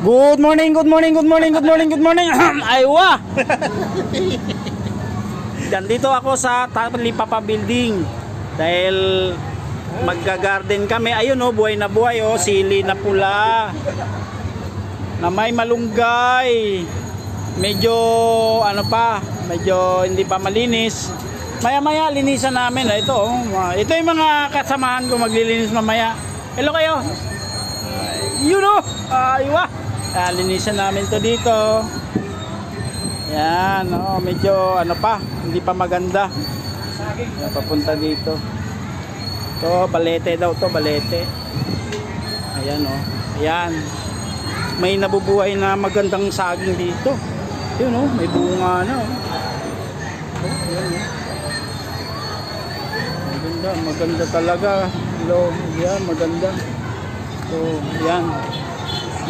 Good morning, good morning, good morning, good morning, good morning. Aywa. Dito ako sa Talipapa Building dahil magga-garden kami. Ayun oh, buhay na buhay oh, sili na pula. Na may malunggay. Medyo ano pa, medyo hindi pa malinis. Maya-maya linisan namin. Ito oh, ito yung mga kasamahan ko maglilinis mamaya. Hello kayo. You know, aywa. Linisan namin to dito. Yan, oh, medyo ano pa, hindi pa maganda. Yan, papunta dito. To, balete daw to, balete. Ayan oh. Ayan. May nabubuhay na magandang saging dito. Yun oh, may bunga na oh. Ayan oh. Maganda, maganda talaga. Hello, yan, maganda. So, yan.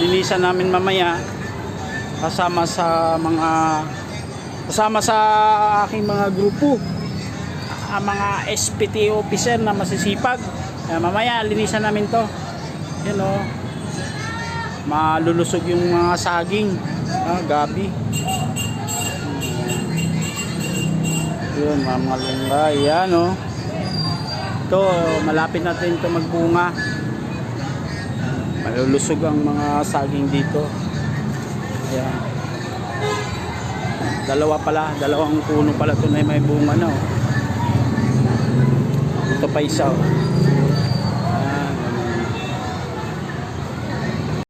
Linisan namin mamaya kasama sa aking mga grupo, mga SPT officer na masisipag. Mamaya linisan namin to. Yan o, malulusog yung mga saging, gabi. Yun, mga malunggay. Yan o, ito malapit natin ito magbunga. Malulusog ang mga saging dito. Ayan. Dalawang puno pala ito na may bunga na oh. Ito pa isa oh.